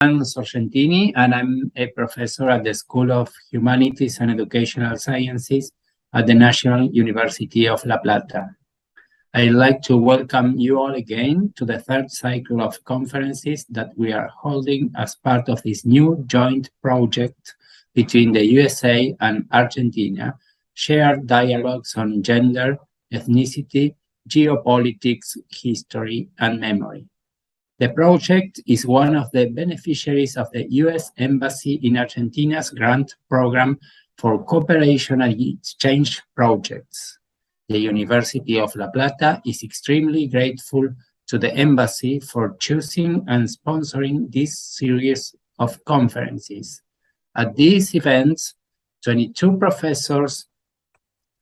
I'm Sorrentini, and I'm a professor at the School of Humanities and Educational Sciences at the National University of La Plata. I'd like to welcome you all again to the third cycle of conferences that we are holding as part of this new joint project between the USA and Argentina, Shared Dialogues on Gender, Ethnicity, Geopolitics, History, and Memory. The project is one of the beneficiaries of the U.S. Embassy in Argentina's grant program for cooperation and exchange projects. The University of La Plata is extremely grateful to the Embassy for choosing and sponsoring this series of conferences. At these events, 22 professors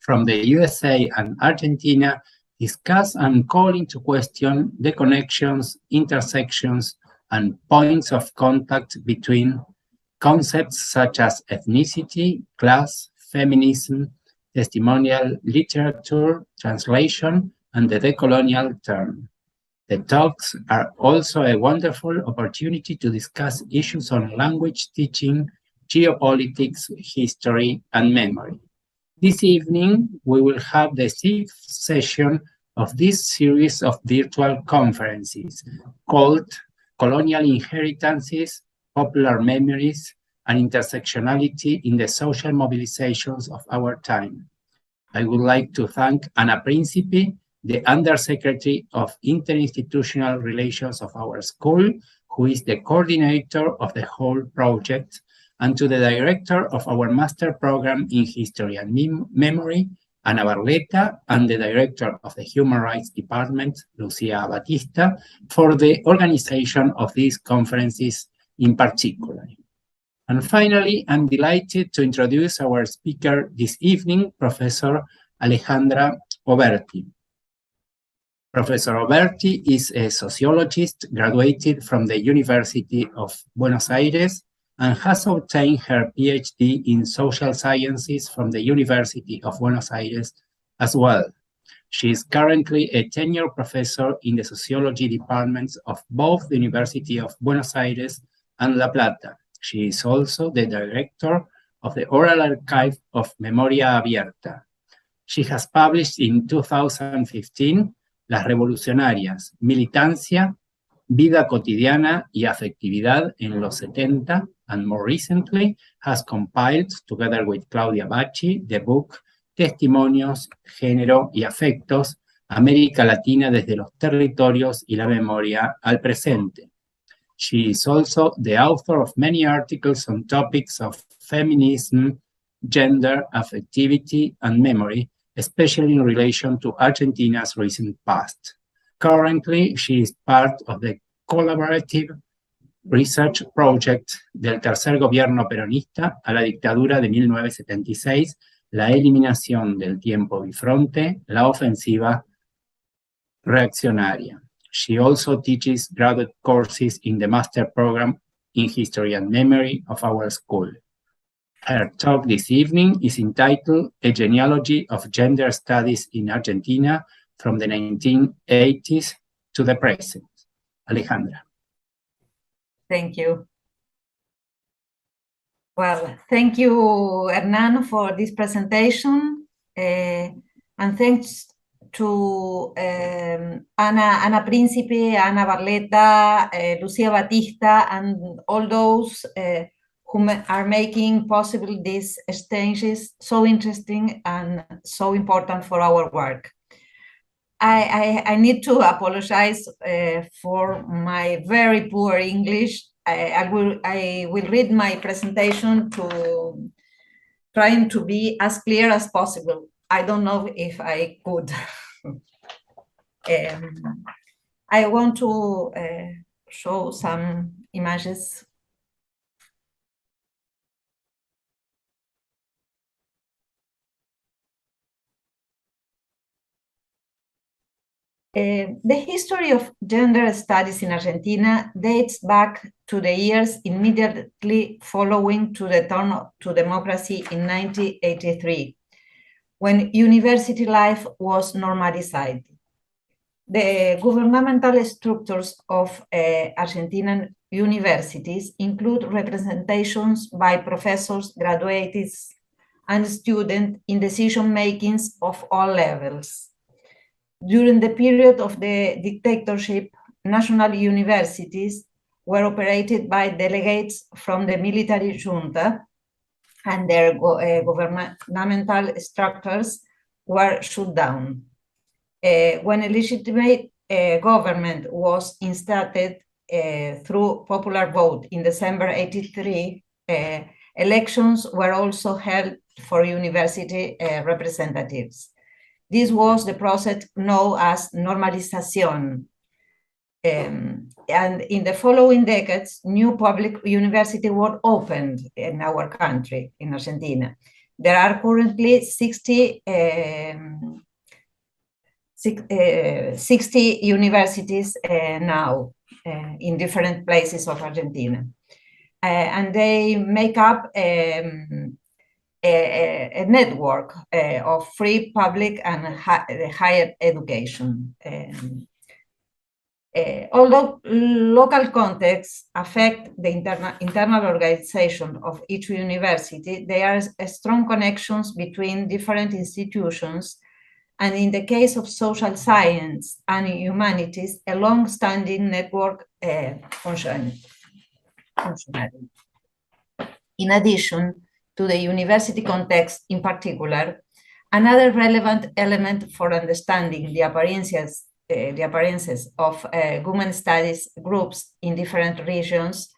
from the USA and Argentina discuss and call into question the connections, intersections, and points of contact between concepts such as ethnicity, class, feminism, testimonial literature, translation, and the decolonial term. The talks are also a wonderful opportunity to discuss issues on language teaching, geopolitics, history, and memory. This evening, we will have the 6th session of this series of virtual conferences called Colonial Inheritances, Popular Memories, and Intersectionality in the Social Mobilizations of Our Time. I would like to thank Ana Principi, the Undersecretary of Interinstitutional Relations of our school, who is the coordinator of the whole project, and to the director of our master program in History and Memory, Ana Barleta, and the director of the Human Rights Department, Lucia Batista, for the organization of these conferences in particular. And finally, I'm delighted to introduce our speaker this evening, Professor Alejandra Oberti. Professor Oberti is a sociologist graduated from the University of Buenos Aires and has obtained her PhD in social sciences from the University of Buenos Aires as well. She is currently a tenured professor in the sociology departments of both the University of Buenos Aires and La Plata. She is also the director of the Oral Archive of Memoria Abierta. She has published in 2015 Las Revolucionarias, Militancia, Vida Cotidiana y Afectividad en los 70, and more recently has compiled, together with Claudia Bacci, the book Testimonios, Género y Afectos, América Latina desde los territorios y la memoria al presente. She is also the author of many articles on topics of feminism, gender, affectivity, and memory, especially in relation to Argentina's recent past. Currently, she is part of the collaborative research project del tercer gobierno peronista a la dictadura de 1976, la eliminación del tiempo bifronte, la ofensiva reaccionaria. She also teaches graduate courses in the master program in History and Memory of our school. Her talk this evening is entitled A Genealogy of Gender Studies in Argentina from the 1980s to the present. Alejandra. Thank you. Well, thank you, Hernan, for this presentation. And thanks to Ana Principi, Ana Barleta, Lucia Batista, and all those who are making possible these exchanges so interesting and so important for our work. I need to apologize for my very poor English. I will read my presentation to trying to be as clear as possible. I don't know if I could. I want to show some images. The history of gender studies in Argentina dates back to the years immediately following to the turn to democracy in 1983, when university life was normalized. The governmental structures of Argentinian universities include representations by professors, graduates, and students in decision-makings of all levels. During the period of the dictatorship, national universities were operated by delegates from the military junta, and their governmental structures were shut down. When a legitimate government was installed through popular vote in December 1983, elections were also held for university representatives. This was the process known as normalización. And in the following decades, new public universities were opened in our country, in Argentina. There are currently 60 universities now in different places of Argentina. And they make up a network of free, public, and higher education. Although local contexts affect the internal organization of each university, there are strong connections between different institutions, and in the case of social science and humanities, a long-standing network functioning. In addition to the university context in particular, another relevant element for understanding the appearances of women studies groups in different regions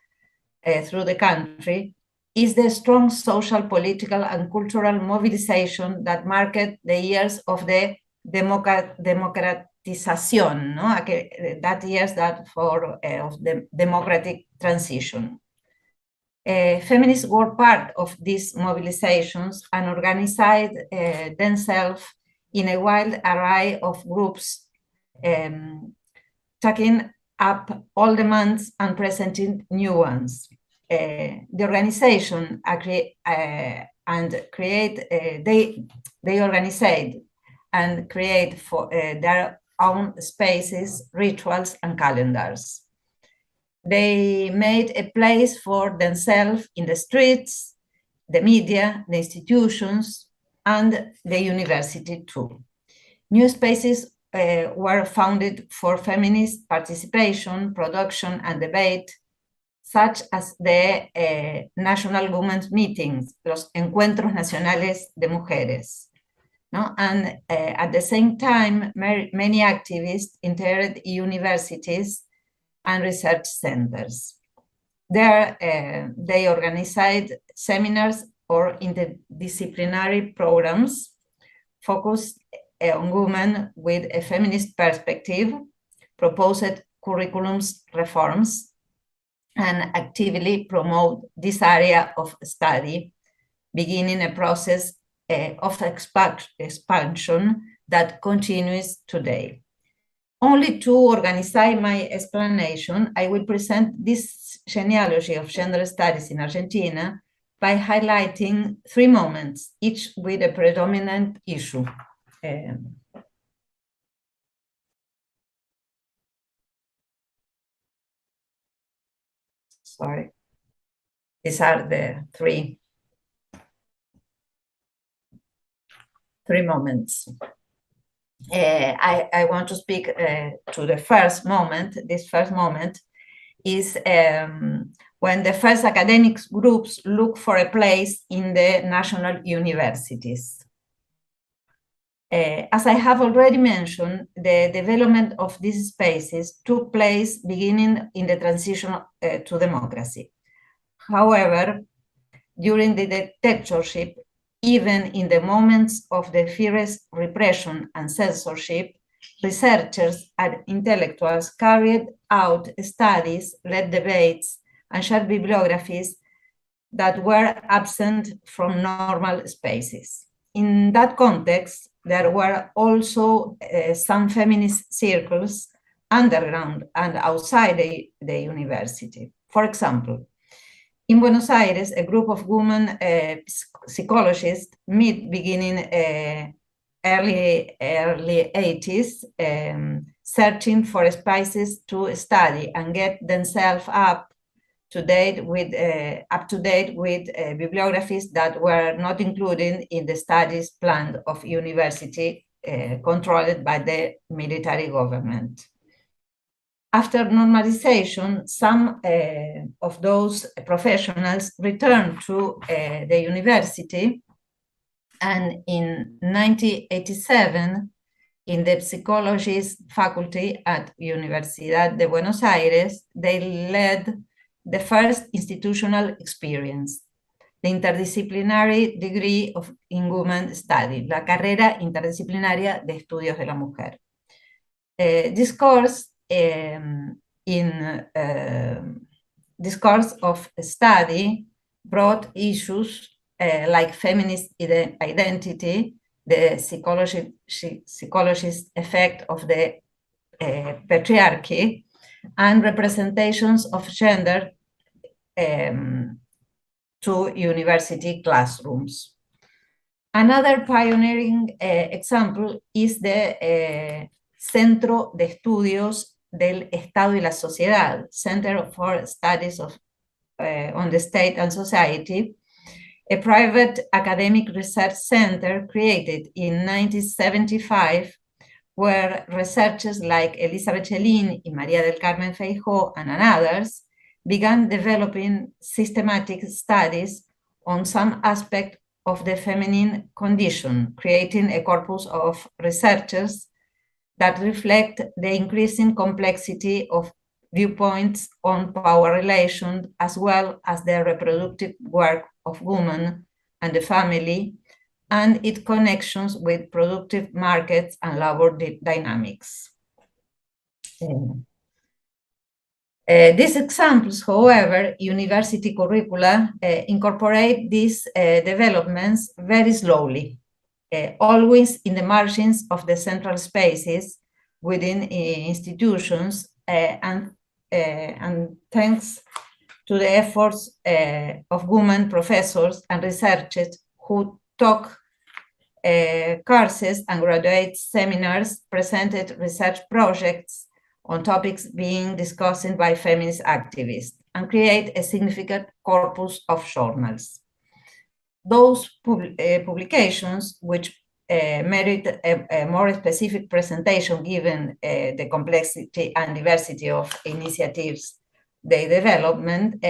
through the country is the strong social, political, and cultural mobilization that marked the years of the democratization, no? That years that of the democratic transition. Feminists were part of these mobilizations and organized themselves in a wide array of groups, taking up old demands and presenting new ones. The organization they organized and create for their own spaces, rituals, and calendars. They made a place for themselves in the streets, the media, the institutions, and the university too. New spaces were founded for feminist participation, production, and debate, such as the National Women's Meetings, los Encuentros Nacionales de Mujeres. No? And at the same time, many activists entered universities and research centers. There, they organized seminars or interdisciplinary programs focused on women with a feminist perspective, proposed curriculums reforms, and actively promote this area of study, beginning a process of expansion that continues today. Only to organize my explanation, I will present this genealogy of gender studies in Argentina by highlighting 3 moments, each with a predominant issue. Sorry, these are the three moments. I want to speak to the first moment. This first moment is when the first academic groups look for a place in the national universities. As I have already mentioned, the development of these spaces took place beginning in the transition to democracy. However, during the dictatorship, even in the moments of the fiercest repression and censorship, researchers and intellectuals carried out studies, led debates, and shared bibliographies that were absent from normal spaces. In that context, there were also some feminist circles underground and outside the university. For example, in Buenos Aires, a group of women psychologists met beginning early 80s, searching for spaces to study and get themselves up to date with up-to-date with bibliographies that were not included in the studies plan of university controlled by the military government. After normalization, some of those professionals returned to the university, and in 1987, in the psychology faculty at Universidad de Buenos Aires, they led the first institutional experience, the interdisciplinary degree in women study, la carrera interdisciplinaria de estudios de la mujer. This course this course of study brought issues like feminist identity, the psychologist effect of the patriarchy, and representations of gender to university classrooms. Another pioneering example is the Centro de Estudios del Estado y la Sociedad, Center for Studies on the State and Society, a private academic research center created in 1975, where researchers like Elizabeth Cellini, María del Carmen Feijó, and others began developing systematic studies on some aspect of the feminine condition, creating a corpus of researchers that reflect the increasing complexity of viewpoints on power relations, as well as the reproductive work of women and the family, and its connections with productive markets and labor dynamics. These examples, however, university curricula incorporate these developments very slowly, always in the margins of the central spaces within institutions, and thanks to the efforts of women professors and researchers who taught courses and graduate seminars, presented research projects on topics being discussed by feminist activists, and create a significant corpus of journals. Those publications, which merit a more specific presentation given the complexity and diversity of initiatives they development,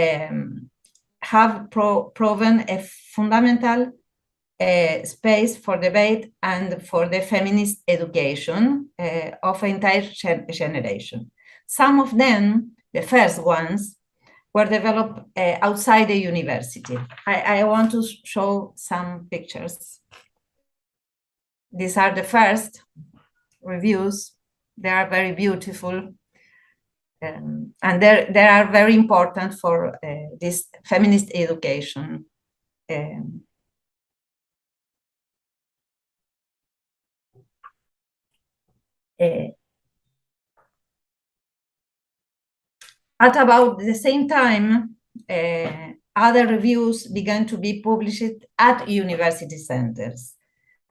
have proven a fundamental space for debate and for the feminist education of an entire generation. Some of them, the first ones, were developed outside the university. I want to show some pictures. These are the first reviews. They are very beautiful. And they are very important for this feminist education. At about the same time, other reviews began to be published at university centers.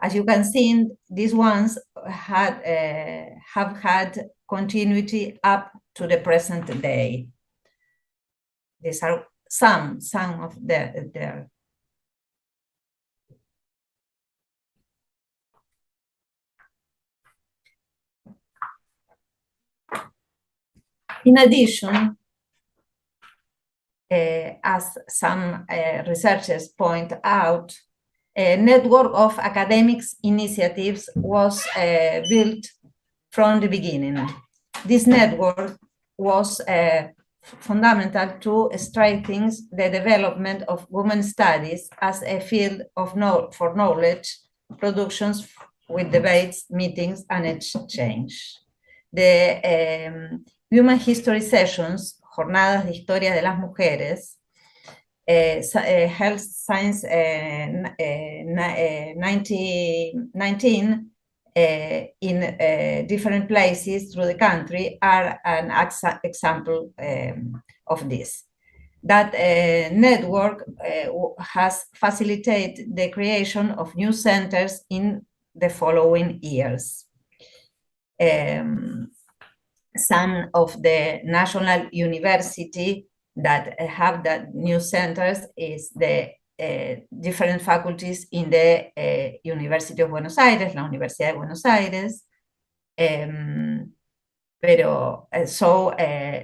As you can see, these ones have had continuity up to the present day. These are some of their. In addition, as some researchers point out, a network of academics initiatives was built from the beginning. This network was fundamental to strengthen the development of women's studies as a field of for knowledge productions with debates, meetings, and exchange. The Human History Sessions, Jornadas de Historia de las Mujeres, Health Science 1919 in different places through the country are an example of this. That network has facilitated the creation of new centers in the following years. Some of the national university that have that new centers is the different faculties in the University of Buenos Aires, la Universidad de Buenos Aires,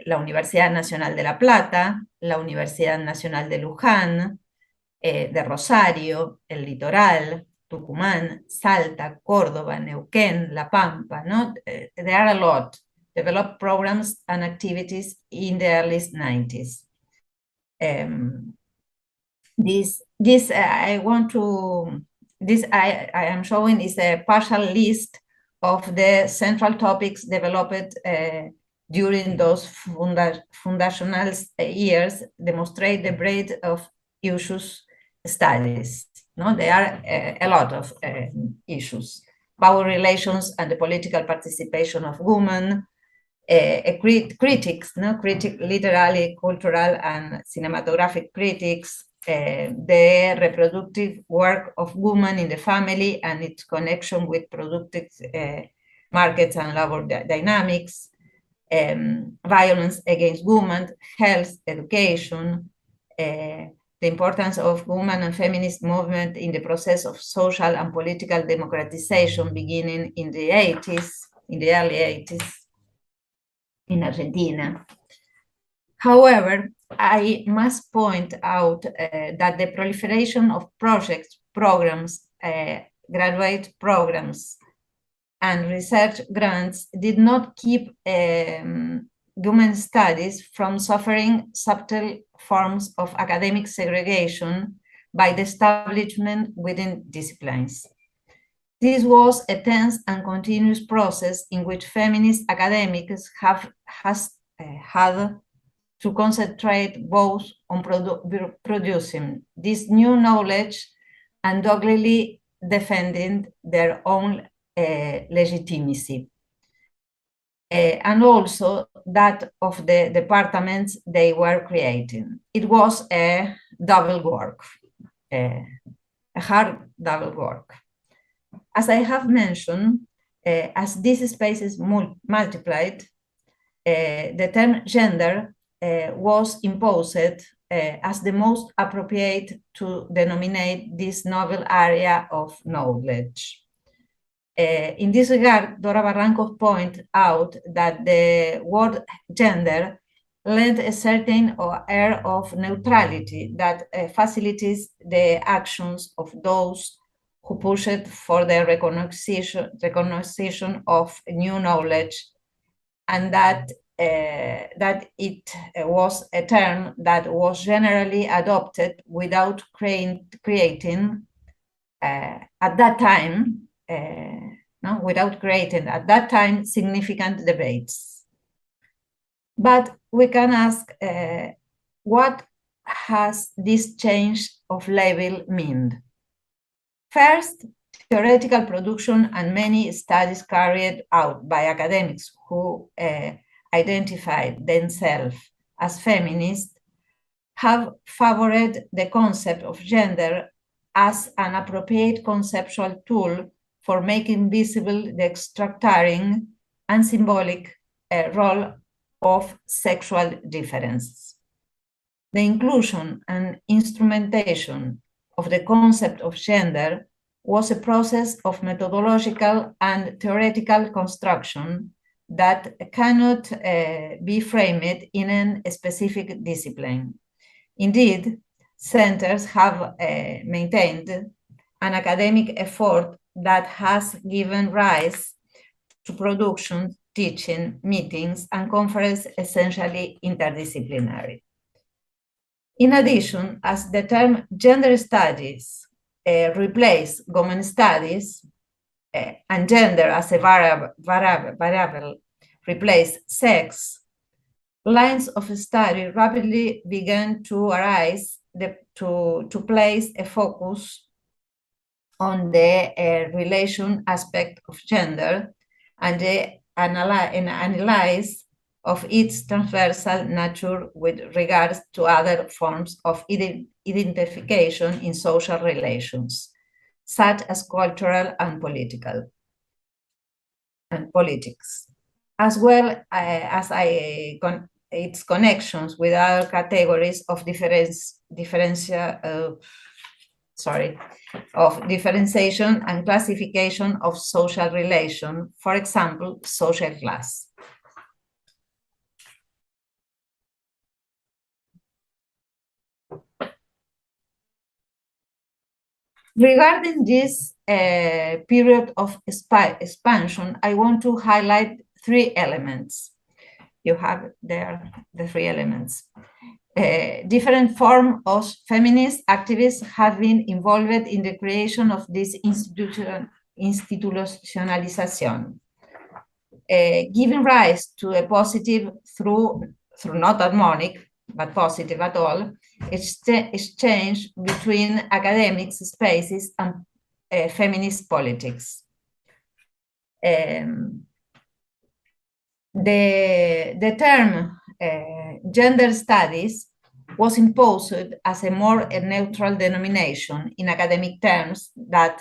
la Universidad Nacional de La Plata, la Universidad Nacional de Luján, de Rosario, el Litoral, Tucumán, Salta, Córdoba, Neuquén, La Pampa, ¿no? There are a lot. Developed programs and activities in the early 90s. I am showing is a partial list of the central topics developed during those foundational years, demonstrate the breadth of issues studies. No, there are a lot of issues. Power relations and the political participation of women, critics, literary, cultural, and cinematographic critics, the reproductive work of women in the family and its connection with productive markets and labor dynamics, violence against women, health, education, the importance of women and feminist movement in the process of social and political democratization beginning in the early 80s in Argentina. However, I must point out that the proliferation of projects, programs, graduate programs, and research grants did not keep women's studies from suffering subtle forms of academic segregation by the establishment within disciplines. This was a tense and continuous process in which feminist academics had to concentrate both on producing this new knowledge and doggedly defending their own legitimacy. And also that of the departments they were creating. It was a double work, a hard double work. As I have mentioned, as these spaces multiplied, the term gender was imposed as the most appropriate to denominate this novel area of knowledge. In this regard, Dora Barrancos points out that the word gender lent a certain air of neutrality that facilitates the actions of those who pushed for the recognition of new knowledge, and that it was a term that was generally adopted without creating at that time significant debates. But we can ask, what has this change of label mean? First, theoretical production and many studies carried out by academics who identified themselves as feminists have favored the concept of gender as an appropriate conceptual tool for making visible the extracting and symbolic role of sexual differences. The inclusion and instrumentation of the concept of gender was a process of methodological and theoretical construction that cannot be framed in a specific discipline. Indeed, centers have maintained an academic effort that has given rise to production, teaching, meetings, and conferences essentially interdisciplinary. In addition, as the term gender studies replaced women studies, and gender as a variable replaced sex, lines of study rapidly began to arise to place a focus on the relation aspect of gender and the analysis of its transversal nature with regards to other forms of identification in social relations, such as cultural and political, and politics. As well as I its connections with other categories of differentiation and classification of social relation, for example, social class. Regarding this period of expansion, I want to highlight 3 elements. You have there the 3 elements. Different forms of feminist activists have been involved in the creation of this institutionalization, giving rise to a positive through not harmonic, but positive at all, exchange between academic spaces and feminist politics. The term gender studies was imposed as a more neutral denomination in academic terms than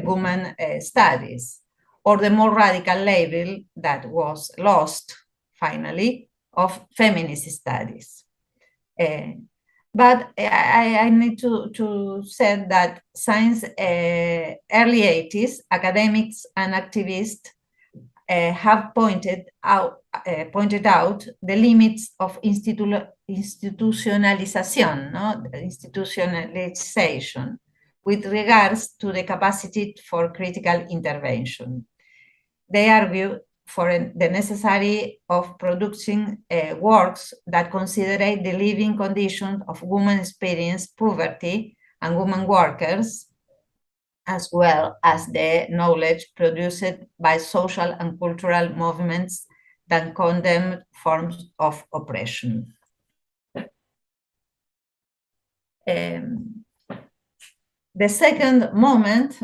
women studies, or the more radical label that was lost, finally, of feminist studies. But I need to say that since early 80s, academics and activists have pointed out the limits of institutionalization with regards to the capacity for critical intervention. They argue for the necessity of producing works that consider the living conditions of women experience poverty and women workers, as well as the knowledge produced by social and cultural movements that condemn forms of oppression. The second moment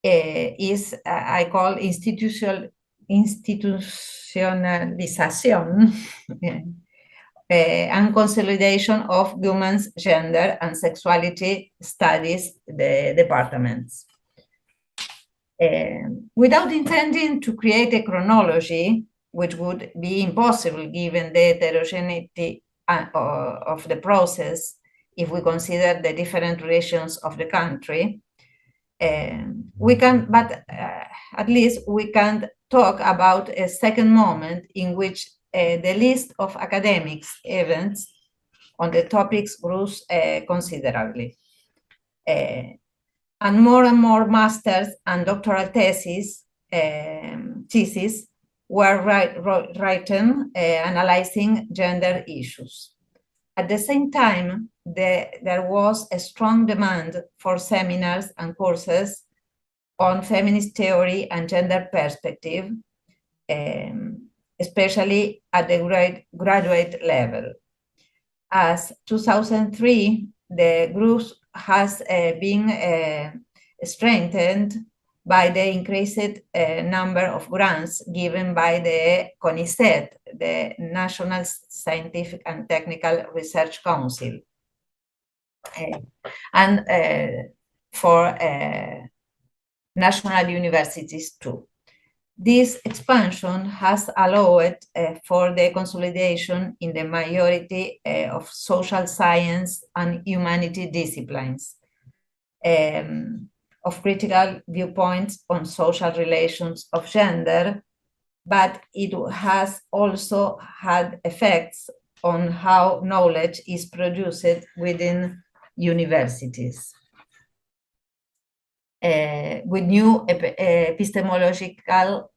is, I call institutionalization and consolidation of women's gender and sexuality studies departments. Without intending to create a chronology, which would be impossible given the heterogeneity of the process if we consider the different regions of the country, we can, but at least we can talk about a second moment in which the list of academics events on the topics grows considerably. And more masters and doctoral theses were written analyzing gender issues. At the same time, there was a strong demand for seminars and courses on feminist theory and gender perspective, especially at the graduate level. As 2003, the group has been strengthened by the increased number of grants given by the CONICET, the National Scientific and Technical Research Council, and for national universities too. This expansion has allowed for the consolidation in the majority of social science and humanity disciplines, of critical viewpoints on social relations of gender, but it has also had effects on how knowledge is produced within universities, with new epistemological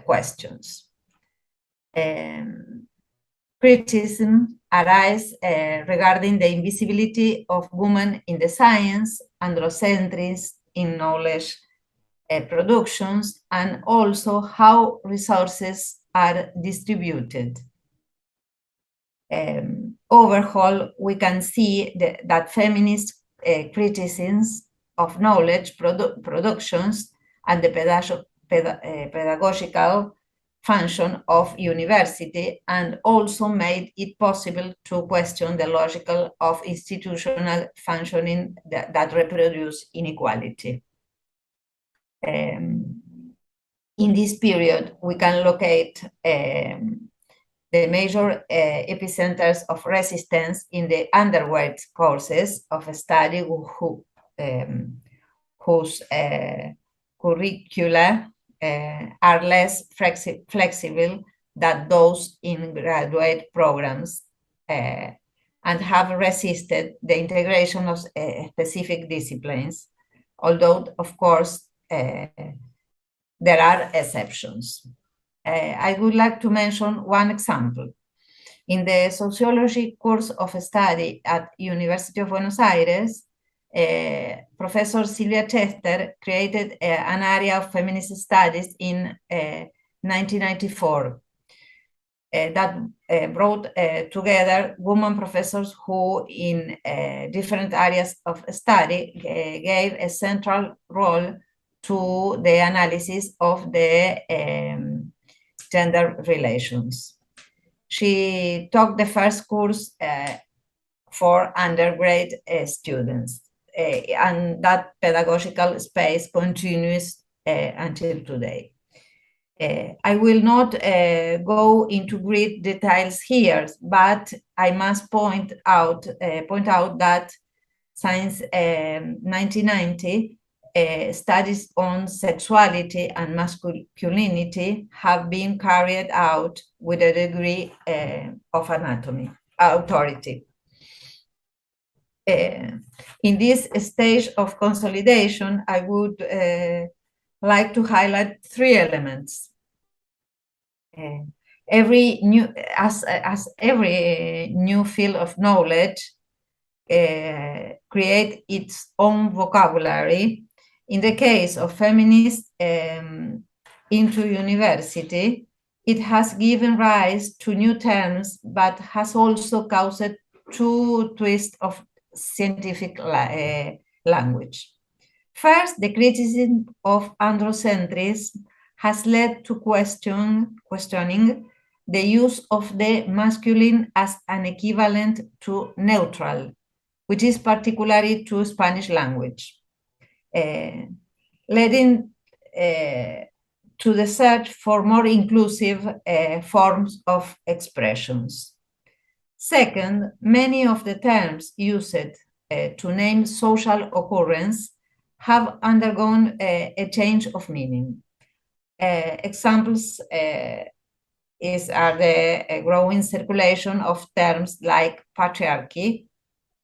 questions. Criticism arises regarding the invisibility of women in the science, androcentrism in knowledge productions, and also how resources are distributed. Overall, we can see that feminist criticisms of knowledge productions and the pedagogical function of university, and also made it possible to question the logic of institutional functioning that reproduce inequality. In this period, we can locate the major epicenters of resistance in the undergraduate courses of study whose curricula are less flexible than those in graduate programs and have resisted the integration of specific disciplines, although, of course, there are exceptions. I would like to mention one example. In the sociology course of study at University of Buenos Aires, Professor Silvia Chester created an area of feminist studies in 1994 that brought together women professors who, in different areas of study, gave a central role to the analysis of the gender relations. She taught the first course for undergrad students, and that pedagogical space continues until today. I will not go into great details here, but I must point out that since 1990, studies on sexuality and masculinity have been carried out with a degree of authority. In this stage of consolidation, I would like to highlight three elements. Every new field of knowledge create its own vocabulary. In the case of feminists into university, it has given rise to new terms, but has also caused two twists of scientific language. First, the criticism of androcentrism has led to questioning the use of the masculine as an equivalent to neutral, which is particularly to Spanish language, leading to the search for more inclusive forms of expressions. Second, many of the terms used to name social occurrence have undergone a change of meaning. Examples are the growing circulation of terms like patriarchy,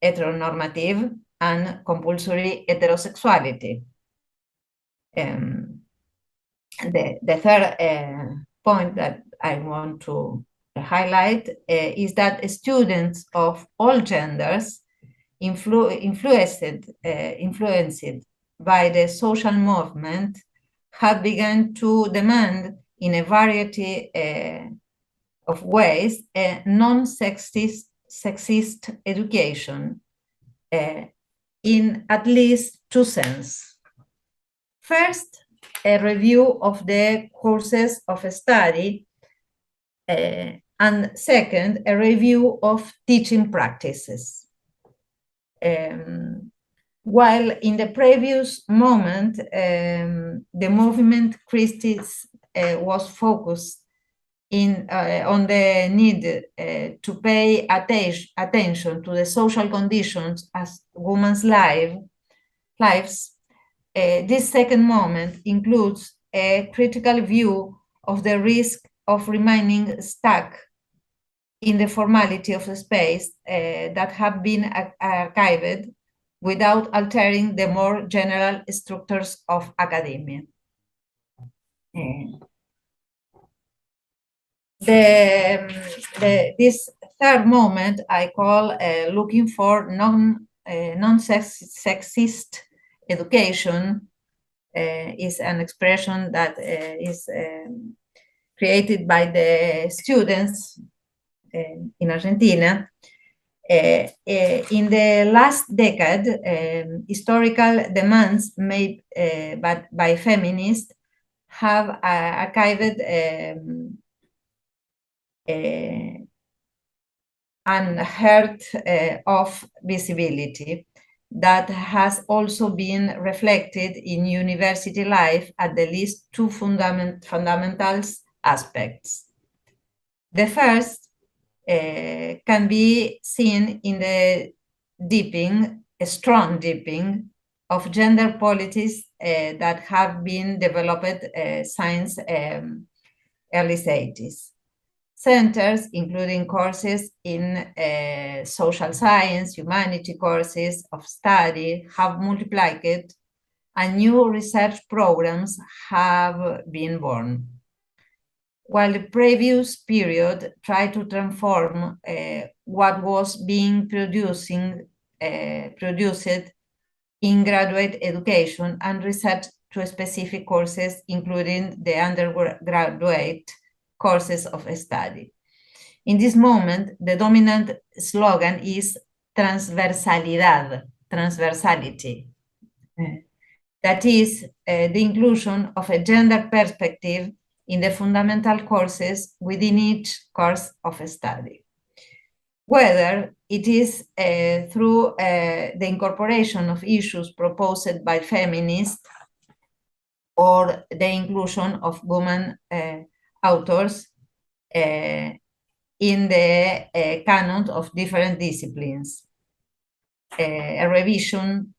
heteronormative, and compulsory heterosexuality. The third point that I want to highlight is that students of all genders influenced by the social movement have begun to demand in a variety of ways a non-sexist education in at least two senses. First, a review of the courses of study, and second, a review of teaching practices. While in the previous moment, the movement critics was focused on the need to pay attention to the social conditions as women's lives, this second moment includes a critical view of the risk of remaining stuck in the formality of the space that have been archived without altering the more general structures of academia. This third moment I call looking for non-sexist education is an expression that is created by the students in Argentina. In the last decade, historical demands made by feminists have archived unheard of visibility that has also been reflected in university life at the least two fundamental aspects. The first can be seen in the strong deepening of gender policies that have been developed since early 80s. Centers, including courses in social science, humanity courses of study, have multiplied, and new research programs have been born. While the previous period tried to transform what was being produced in graduate education and research to specific courses, including the undergraduate courses of study. In this moment, the dominant slogan is transversalidad, transversality. That is the inclusion of a gender perspective in the fundamental courses within each course of study. Whether it is through the incorporation of issues proposed by feminists or the inclusion of women authors in the canon of different disciplines. A revision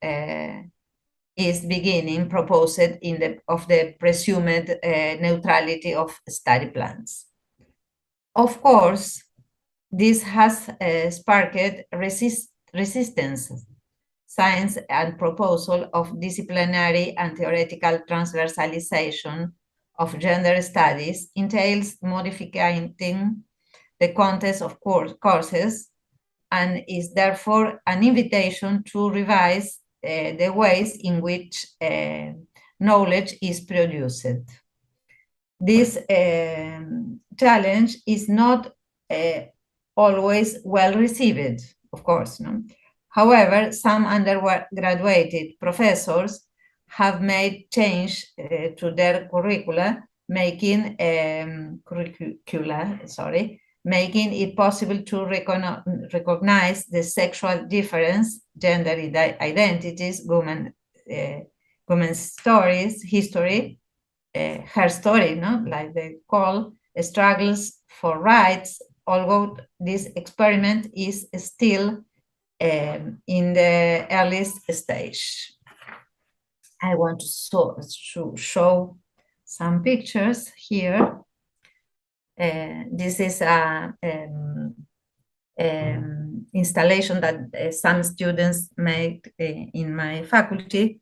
is beginning proposed of the presumed neutrality of study plans. Of course, this has sparked resistance. Science and proposal of disciplinary and theoretical transversalization of gender studies entails modifying the content of courses and is therefore an invitation to revise the ways in which knowledge is produced. This challenge is not always well received, of course. No? However, some undergraduate professors have made change to their curricula, making making it possible to recognize the sexual difference, gender identities, women's stories, history, her story, no? Like they call struggles for rights, although this experiment is still in the earliest stage. I want to show some pictures here. This is an installation that some students made in my faculty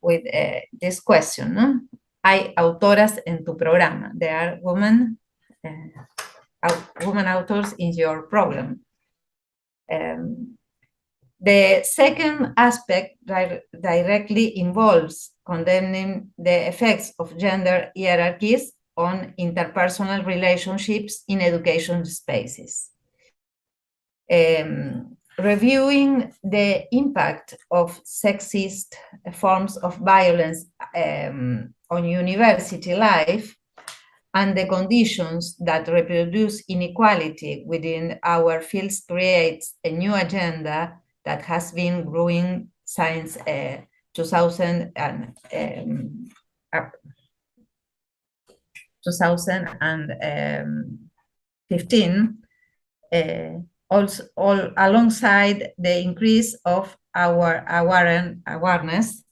with this question, ¿no? Hay autoras en tu programa. There are women authors in your program. The second aspect directly involves condemning the effects of gender hierarchies on interpersonal relationships in education spaces. Reviewing the impact of sexist forms of violence on university life and the conditions that reproduce inequality within our fields creates a new agenda that has been growing since 2015, also alongside the increase of our awareness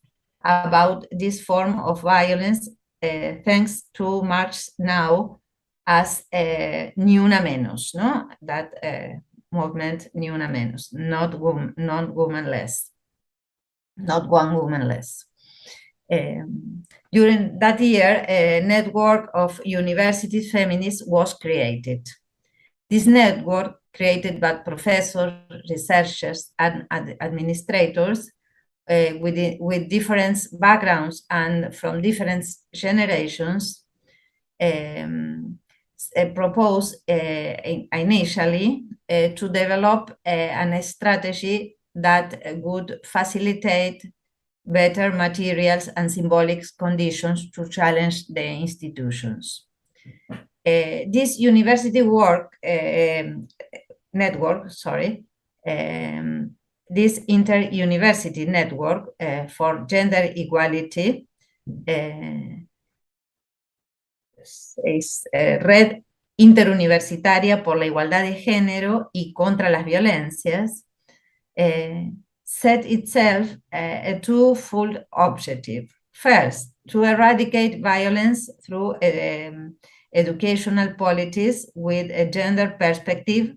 about this form of violence, thanks to March now as Ni Una Menos, no? That movement Ni Una Menos, not one woman less. During that year, a network of university feminists was created. This network, created by professors, researchers, and administrators with different backgrounds and from different generations, proposed initially to develop a strategy that would facilitate better materials and symbolic conditions to challenge the institutions. This university network, this inter-university network for gender equality, Red Interuniversitaria por la Igualdad de Género y contra las Violencias, set itself a twofold objective. First, to eradicate violence through educational policies with a gender perspective,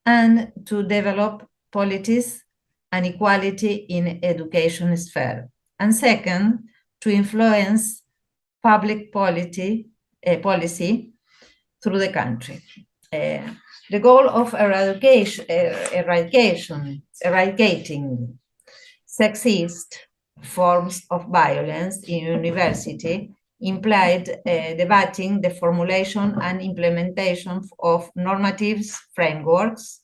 and to develop policies and equality in education sphere. And second, to influence public policy through the country. The goal of eradicating sexist forms of violence in university implied debating the formulation and implementation of normative frameworks,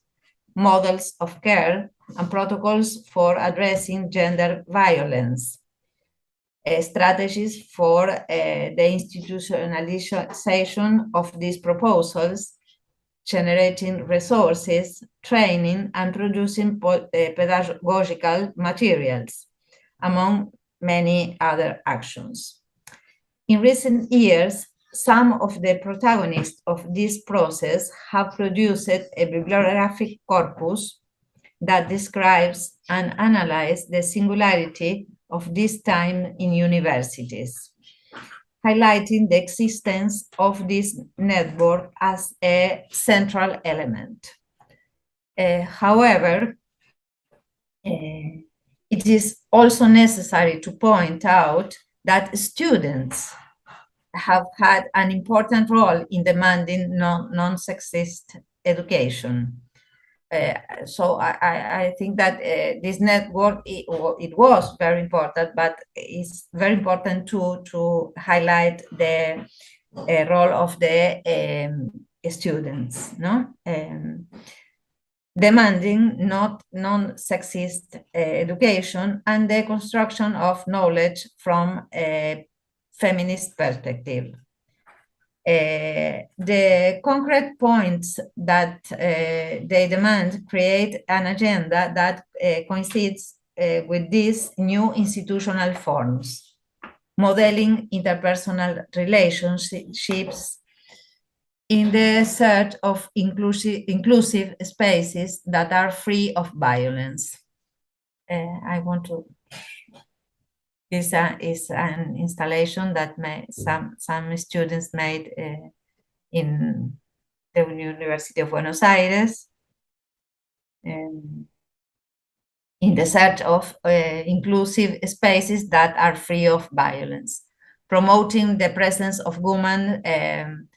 models of care, and protocols for addressing gender violence, strategies for the institutionalization of these proposals, generating resources, training, and producing pedagogical materials, among many other actions. In recent years, some of the protagonists of this process have produced a bibliographic corpus that describes and analyzes the singularity of this time in universities, highlighting the existence of this network as a central element. However, it is also necessary to point out that students have had an important role in demanding non-sexist education. So I think that this network, it was very important, but it's very important to highlight the role of the students, no? Demanding non-sexist education and the construction of knowledge from a feminist perspective. The concrete points that they demand create an agenda that coincides with these new institutional forms, modeling interpersonal relationships in the search of inclusive spaces that are free of violence. I want to. This is an installation that some students made in the University of Buenos Aires in the search of inclusive spaces that are free of violence, promoting the presence of women and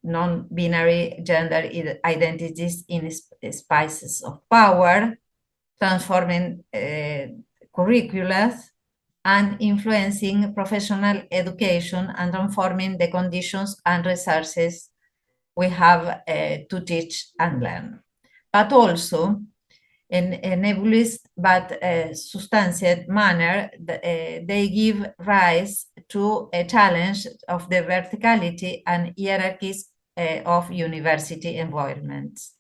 non-binary gender identities in spaces of power, transforming curricula, and influencing professional education and transforming the conditions and resources we have to teach and learn. But also, in a nebulous but substantiated manner, they give rise to a challenge of the verticality and hierarchies of university environments,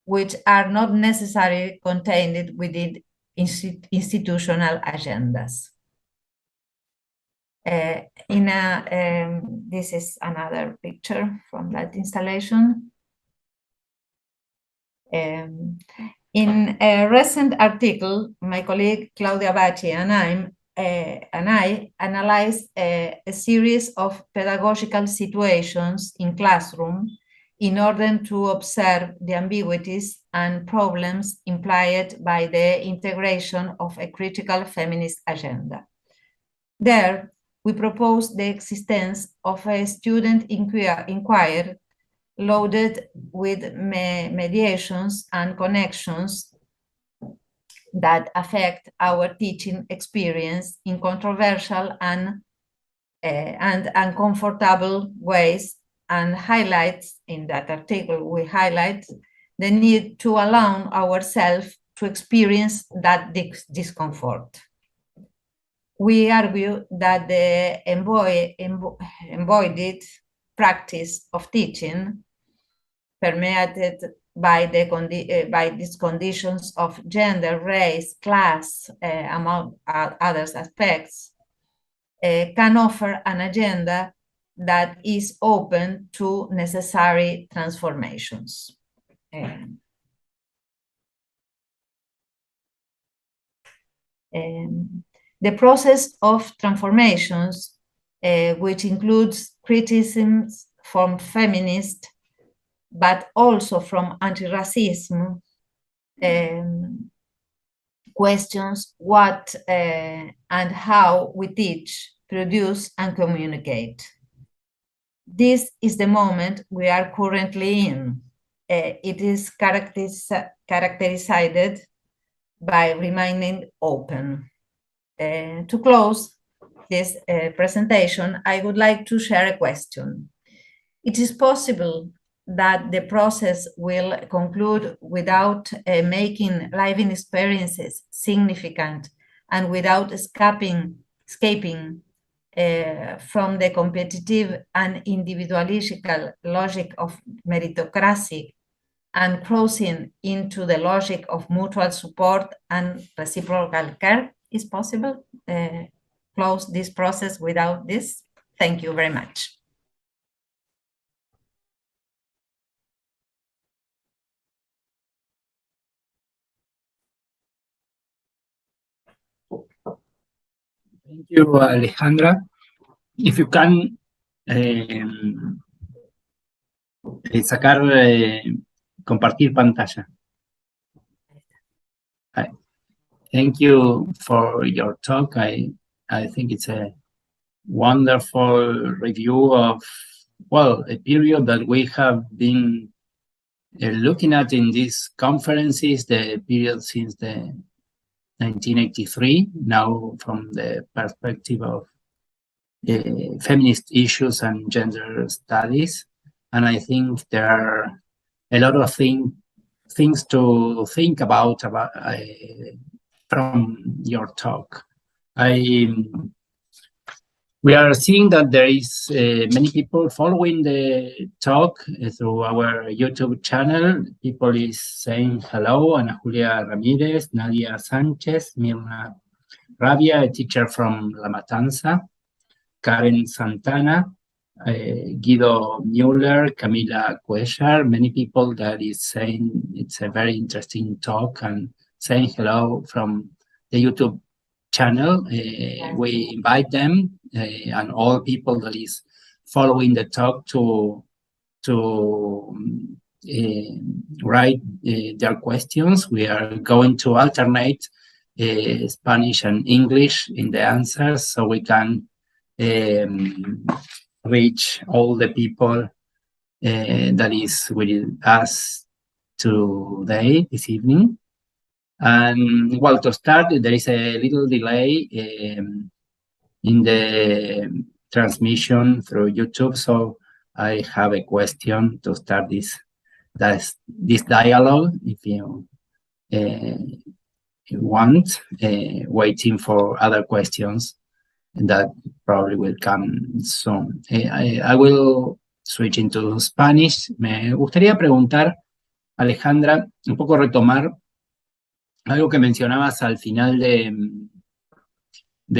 which are not necessarily contained within institutional agendas. This is another picture from that installation. In a recent article, my colleague Claudia Bacci and I analyzed a series of pedagogical situations in classroom in order to observe the ambiguities and problems implied by the integration of a critical feminist agenda. There, we proposed the existence of a student inquiry loaded with mediations and connections that affect our teaching experience in controversial and uncomfortable ways, and highlights in that article, we highlight the need to allow ourselves to experience that discomfort. We argue that the embodied practice of teaching, permeated by these conditions of gender, race, class, among other aspects, can offer an agenda that is open to necessary transformations. The process of transformations, which includes criticisms from feminists, but also from anti-racism, questions what and how we teach, produce, and communicate. This is the moment we are currently in. It is characterized by remaining open. To close this presentation, I would like to share a question. It is possible that the process will conclude without making living experiences significant and without escaping from the competitive and individualistic logic of meritocracy and crossing into the logic of mutual support and reciprocal care. Is possible close this process without this? Thank you very much. Thank you, Alejandra. If you can compartir pantalla. Thank you for your talk. I think it's a wonderful review of, well, a period that we have been looking at in these conferences, the period since the 1983, now from the perspective of feminist issues and gender studies. And I think there are a lot of things to think about from your talk. We are seeing that there is many people following the talk through our YouTube channel. People is saying hello: Ana Julia Ramirez, Nadia Sanchez, Mirna Rabia, a teacher from La Matanza, Karen Santana, Guido Mueller, Camila Cuellar, many people that is saying it's a very interesting talk and saying hello from the YouTube channel. We invite them and all people that is following the talk to write their questions. We are going to alternate Spanish and English in the answers so we can reach all the people that is with us today, this evening. And well, to start, there is a little delay in the transmission through YouTube, so I have a question to start this dialogue. If you want, waiting for other questions that probably will come soon. I will switch into Spanish. Me gustaría preguntar, Alejandra, un poco retomar algo que mencionabas al final de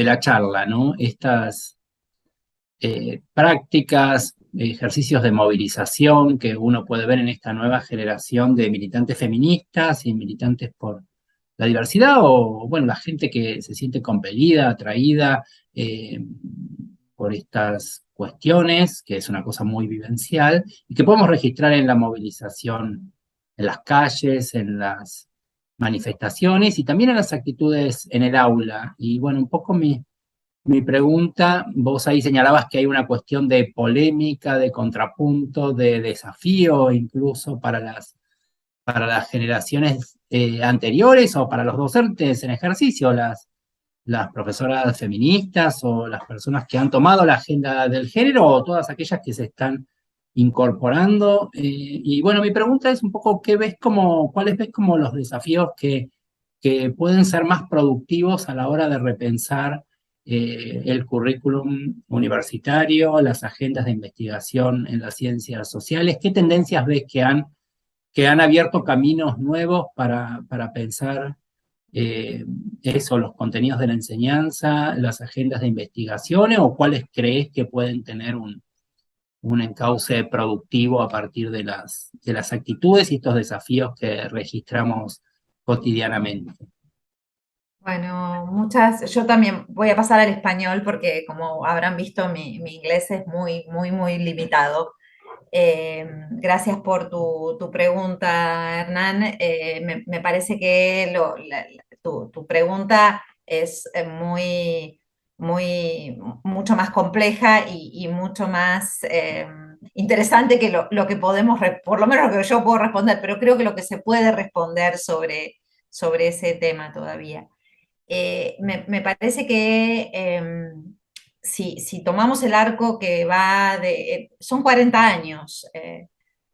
la charla, ¿no? Estas prácticas, ejercicios de movilización que uno puede ver en esta nueva generación de militantes feministas y militantes por la diversidad, o bueno, la gente que se siente compelida, atraída por estas cuestiones, que es una cosa muy vivencial, y que podemos registrar en la movilización, en las calles, en las manifestaciones y también en las actitudes en el aula. Y bueno, un poco mi pregunta, vos ahí señalabas que hay una cuestión de polémica, de contrapunto, de desafío incluso para las generaciones anteriores o para los docentes en ejercicio, las profesoras feministas o las personas que han tomado la agenda del género o todas aquellas que se están incorporando. Y bueno, mi pregunta es un poco, ¿cuáles ves como los desafíos que pueden ser más productivos a la hora de repensar el currículum universitario, las agendas de investigación en las ciencias sociales? ¿Qué tendencias ves que han abierto caminos nuevos para pensar los contenidos de la enseñanza, las agendas de investigaciones, o cuáles crees que pueden tener un un encauce productivo a partir de las actitudes y estos desafíos que registramos cotidianamente. Bueno, yo también voy a pasar al español porque como habrán visto mi inglés es muy limitado. Gracias por tu pregunta, Hernán. Me parece que tu pregunta es mucho más compleja y mucho más interesante que lo que podemos, por lo menos lo que yo puedo responder, pero creo que lo que se puede responder sobre ese tema todavía. Me parece que si tomamos el arco que va son 40 años,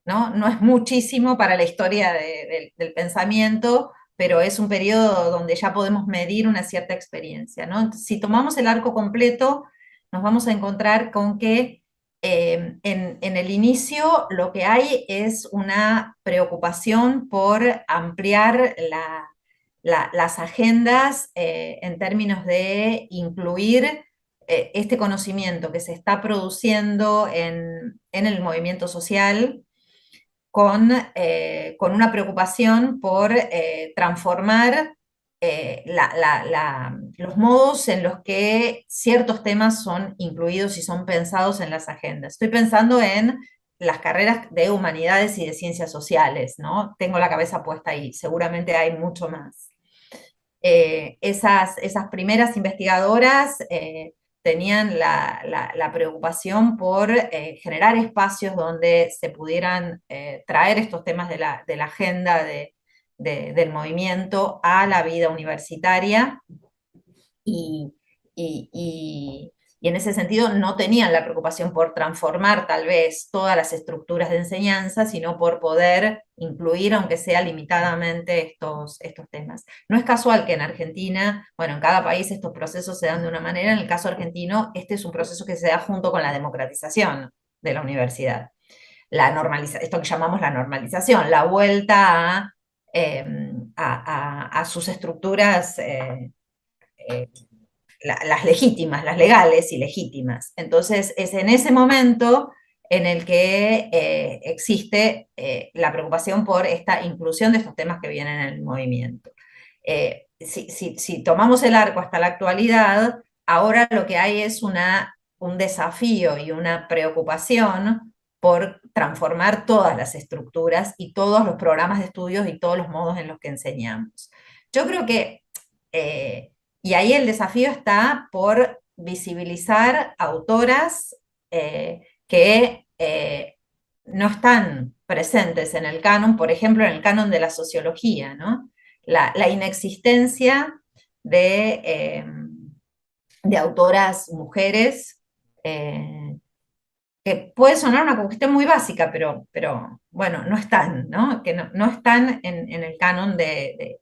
¿no? No es muchísimo para la historia del pensamiento, pero es un periodo donde ya podemos medir una cierta experiencia, ¿no? Entonces, si tomamos el arco completo, nos vamos a encontrar con que en el inicio lo que hay es una preocupación por ampliar las agendas en términos de incluir este conocimiento que se está produciendo en el movimiento social con una preocupación por transformar los modos en los que ciertos temas son incluidos y son pensados en las agendas. Estoy pensando en las carreras de humanidades y de ciencias sociales, ¿no? Tengo la cabeza puesta ahí, seguramente hay mucho más. Esas primeras investigadoras tenían la preocupación por generar espacios donde se pudieran traer estos temas de la agenda del movimiento a la vida universitaria y en ese sentido no tenían la preocupación por transformar tal vez todas las estructuras de enseñanza, sino por poder incluir, aunque sea limitadamente, estos temas. No es casual que en Argentina, bueno, en cada país estos procesos se dan de una manera, en el caso argentino, este es un proceso que se da junto con la democratización de la universidad. Esto que llamamos la normalización, la vuelta a sus estructuras las legítimas, las legales y legítimas. Entonces, es en ese momento en el que existe la preocupación por esta inclusión de estos temas que vienen en el movimiento. Si tomamos el arco hasta la actualidad, ahora lo que hay es un desafío y una preocupación por transformar todas las estructuras y todos los programas de estudios y todos los modos en los que enseñamos. Yo creo que y ahí el desafío está por visibilizar autoras que no están presentes en el canon, por ejemplo, en el canon de la sociología, ¿no? La inexistencia de autoras mujeres, que puede sonar una cuestión muy básica, pero bueno, no están, ¿no? Que no están en el canon de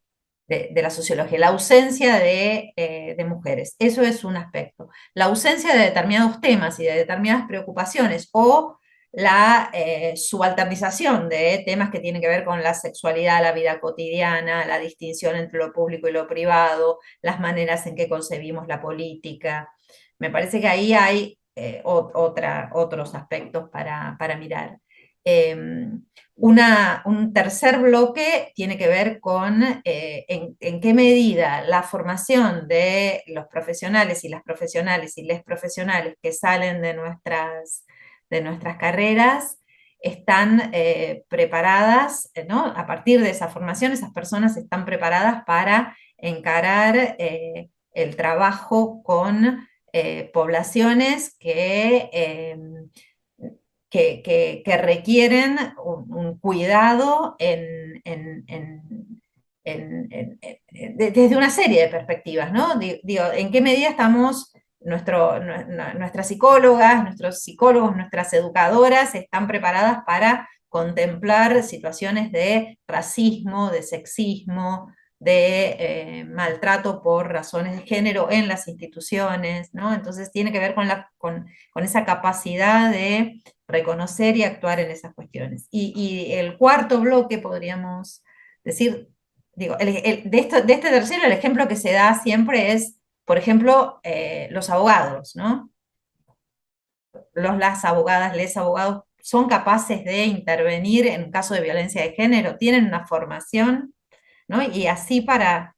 la sociología, la ausencia de mujeres. Eso es un aspecto. La ausencia de determinados temas y de determinadas preocupaciones o la subalternización de temas que tienen que ver con la sexualidad, la vida cotidiana, la distinción entre lo público y lo privado, las maneras en que concebimos la política. Me parece que ahí hay otros aspectos para mirar. Un tercer bloque tiene que ver con en qué medida la formación de los profesionales y las profesionales y les profesionales que salen de nuestras carreras están preparadas, ¿no? A partir de esa formación, esas personas están preparadas para encarar el trabajo con poblaciones que requieren un cuidado desde una serie de perspectivas, ¿no? Digo, ¿en qué medida estamos, nuestras psicólogas, nuestros psicólogos, nuestras educadoras están preparadas para contemplar situaciones de racismo, de sexismo, de maltrato por razones de género en las instituciones, ¿no? Entonces tiene que ver con esa capacidad de reconocer y actuar en esas cuestiones. Y el cuarto bloque, podríamos decir, digo, de este tercero, el ejemplo que se da siempre es, por ejemplo, los abogados, ¿no? las abogadas, les abogados, son capaces de intervenir en un caso de violencia de género, tienen una formación, ¿no? Y así para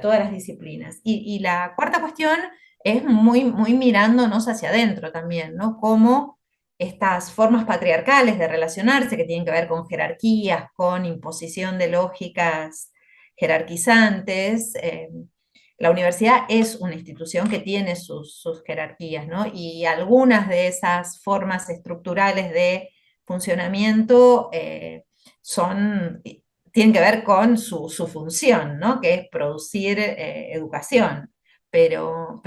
todas las disciplinas. Y la cuarta cuestión es muy mirándonos hacia adentro también, ¿no? Cómo estas formas patriarcales de relacionarse, que tienen que ver con jerarquías, con imposición de lógicas jerarquizantes. La universidad es una institución que tiene sus jerarquías, ¿no? Y algunas de esas formas estructurales de funcionamiento tienen que ver con su función, ¿no? Que es producir educación. Pero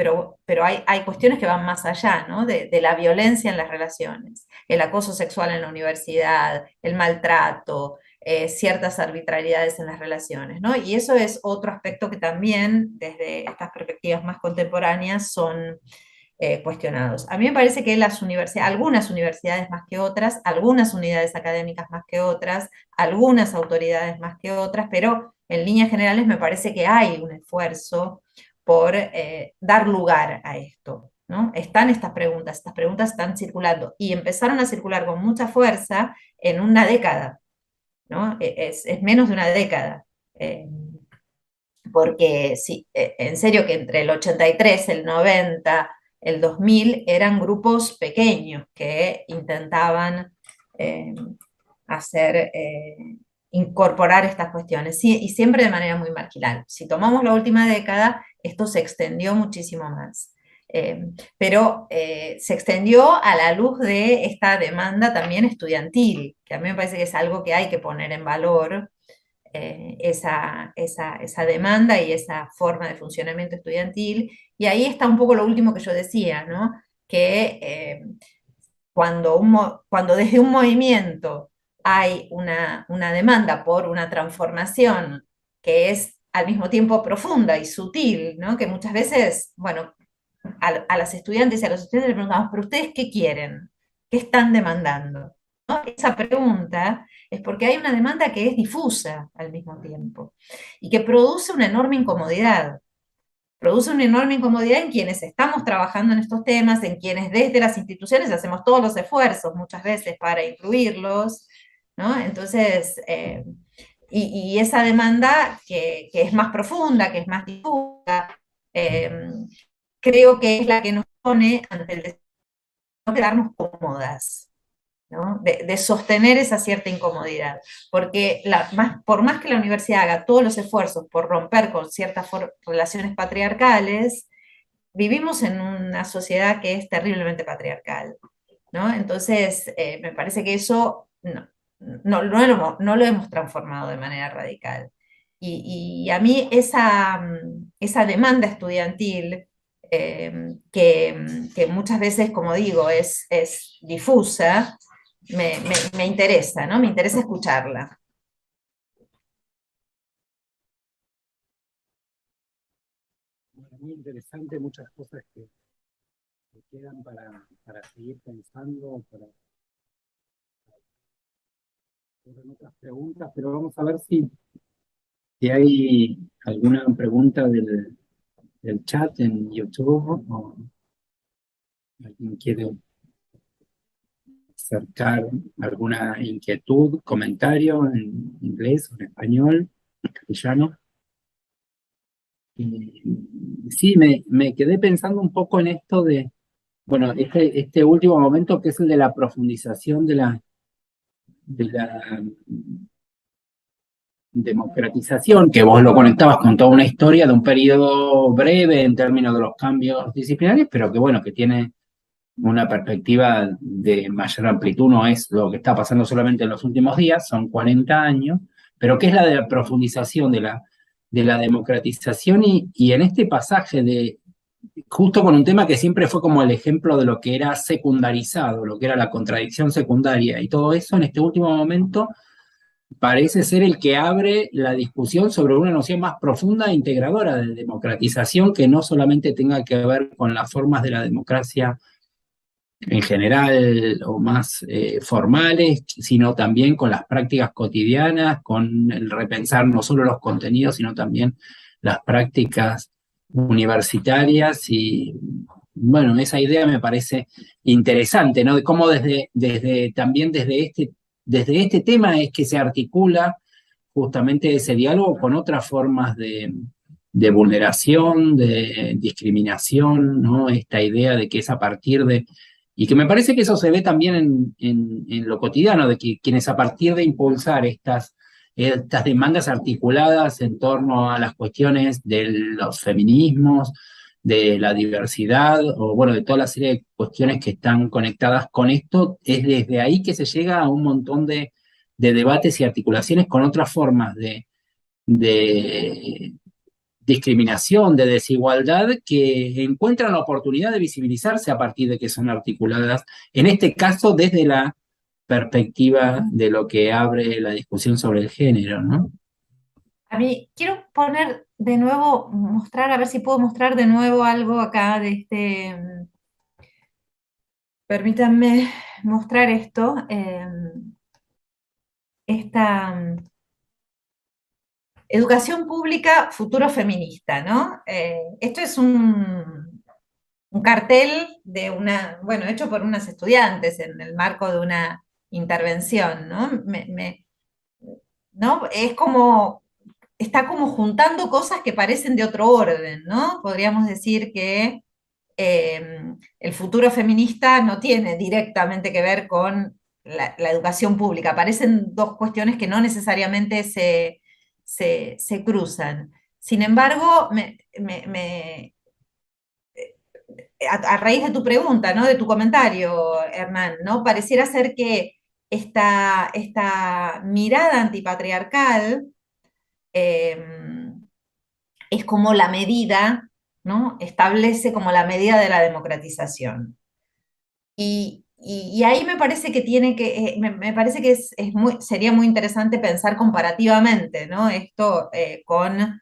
hay cuestiones que van más allá, ¿no? De la violencia en las relaciones, el acoso sexual en la universidad, el maltrato, ciertas arbitrariedades en las relaciones, ¿no? Y eso es otro aspecto que también, desde estas perspectivas más contemporáneas, son cuestionados. A mí me parece que algunas universidades más que otras, algunas unidades académicas más que otras, algunas autoridades más que otras, pero en líneas generales me parece que hay un esfuerzo por dar lugar a esto, ¿no? Están estas preguntas están circulando y empezaron a circular con mucha fuerza en una década, ¿no? Es menos de una década. Porque sí, en serio que entre el 83, el 90, el 2000 eran grupos pequeños que intentaban incorporar estas cuestiones, sí, y siempre de manera muy marginal. Si tomamos la última década, esto se extendió muchísimo más. Pero se extendió a la luz de esta demanda también estudiantil, que a mí me parece que es algo que hay que poner en valor, esa demanda y esa forma de funcionamiento estudiantil. Y ahí está un poco lo último que yo decía, ¿no? Que cuando desde un movimiento hay una demanda por una transformación que es al mismo tiempo profunda y sutil, ¿no? Que muchas veces, bueno, a las estudiantes y a los estudiantes les preguntamos, ¿pero ustedes qué quieren? ¿Qué están demandando? ¿No? Esa pregunta es porque hay una demanda que es difusa al mismo tiempo y que produce una enorme incomodidad. Produce una enorme incomodidad en quienes estamos trabajando en estos temas, en quienes desde las instituciones hacemos todos los esfuerzos muchas veces para incluirlos, ¿no? Entonces, y esa demanda que es más profunda, que es más difusa, creo que es la que nos pone ante el desafío de quedarnos cómodas, ¿no? De sostener esa cierta incomodidad, porque por más que la universidad haga todos los esfuerzos por romper con ciertas relaciones patriarcales, vivimos en una sociedad que es terriblemente patriarcal, ¿no? Entonces, me parece que eso no lo hemos transformado de manera radical. Y a mí esa demanda estudiantil, que muchas veces, como digo, es difusa, me interesa, ¿no? Me interesa escucharla. Bueno, muy interesante, muchas cosas que quedan para seguir pensando, para otras preguntas, pero vamos a ver si hay alguna pregunta del chat en YouTube o alguien quiere acercar alguna inquietud, comentario en inglés o en español, en castellano. Sí, me quedé pensando un poco en esto de, bueno, este último momento que es el de la profundización de la democratización, que vos lo conectabas con toda una historia de un periodo breve en términos de los cambios disciplinarios, pero que bueno, que tiene una perspectiva de mayor amplitud, no es lo que está pasando solamente en los últimos días, son 40 años, pero que es la de la profundización de la democratización y en este pasaje justo con un tema que siempre fue como el ejemplo de lo que era secundarizado, lo que era la contradicción secundaria y todo eso en este último momento parece ser el que abre la discusión sobre una noción más profunda e integradora de democratización que no solamente tenga que ver con las formas de la democracia en general o más formales, sino también con las prácticas cotidianas, con el repensar no solo los contenidos, sino también las prácticas universitarias y Bueno, esa idea me parece interesante, ¿no? De cómo también desde este tema es que se articula justamente ese diálogo con otras formas de vulneración, de discriminación, ¿no? Esta idea de que es a partir de... Y que me parece que eso se ve también en lo cotidiano, de que quienes a partir de impulsar estas demandas articuladas en torno a las cuestiones de los feminismos, de la diversidad, o bueno, de toda la serie de cuestiones que están conectadas con esto, es desde ahí que se llega a un montón de debates y articulaciones con otras formas de discriminación, de desigualdad, que encuentran la oportunidad de visibilizarse a partir de que son articuladas, en este caso desde la perspectiva de lo que abre la discusión sobre el género, ¿no? A mí, quiero poner de nuevo, mostrar, a ver si puedo mostrar de nuevo algo acá de este... Permítanme mostrar esto. Esta educación pública, futuro feminista, ¿no? Esto es un cartel de bueno, hecho por unas estudiantes en el marco de una intervención, ¿no? ¿No? Es como, está como juntando cosas que parecen de otro orden, ¿no? Podríamos decir que el futuro feminista no tiene directamente que ver con la educación pública. Parecen dos cuestiones que no necesariamente se cruzan. Sin embargo, a raíz de tu pregunta, ¿no? De tu comentario, Hernán, ¿no? Pareciera ser que esta mirada antipatriarcal es como la medida, ¿no? Establece como la medida de la democratización. Y ahí me parece que me parece que sería muy interesante pensar comparativamente, ¿no? Esto con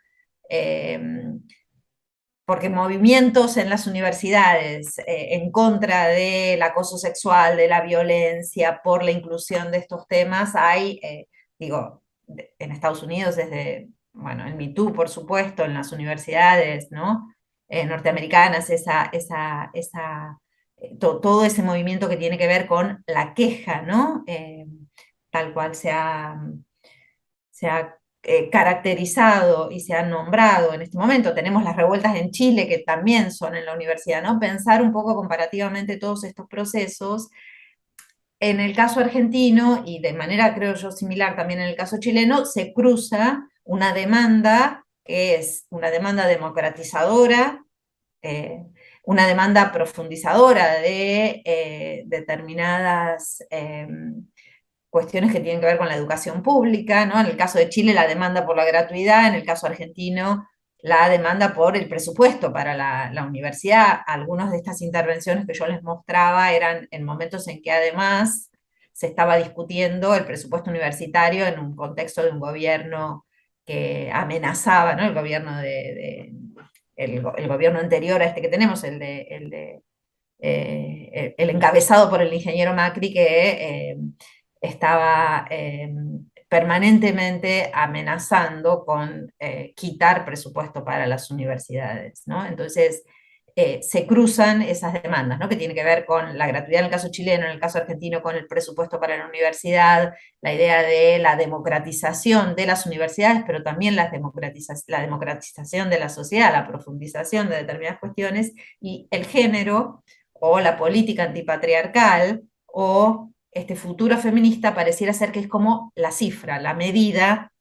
porque movimientos en las universidades en contra del acoso sexual, de la violencia, por la inclusión de estos temas, hay, digo, en Estados Unidos desde, bueno, en MeToo, por supuesto, en las universidades, ¿no? Norteamericanas, todo ese movimiento que tiene que ver con la queja, ¿no? Tal cual se ha caracterizado y se ha nombrado en este momento. Tenemos las revueltas en Chile, que también son en la universidad, ¿no? Pensar un poco comparativamente todos estos procesos. En el caso argentino, y de manera creo yo similar también en el caso chileno, se cruza una demanda que es una demanda democratizadora, una demanda profundizadora de determinadas cuestiones que tienen que ver con la educación pública, ¿no? En el caso de Chile, la demanda por la gratuidad, en el caso argentino, la demanda por el presupuesto para la universidad. Algunas de estas intervenciones que yo les mostraba eran en momentos en que además se estaba discutiendo el presupuesto universitario en un contexto de un gobierno que amenazaba, ¿no? El gobierno el gobierno anterior a este que tenemos, el encabezado por el ingeniero Macri, que estaba permanentemente amenazando con quitar presupuesto para las universidades, ¿no? Entonces, se cruzan esas demandas, ¿no? Que tiene que ver con la gratuidad en el caso chileno, en el caso argentino con el presupuesto para la universidad, la idea de la democratización de las universidades, pero también la democratización de la sociedad, la profundización de determinadas cuestiones, y el género o la política antipatriarcal o este futuro feminista pareciera ser que es como la cifra, la medida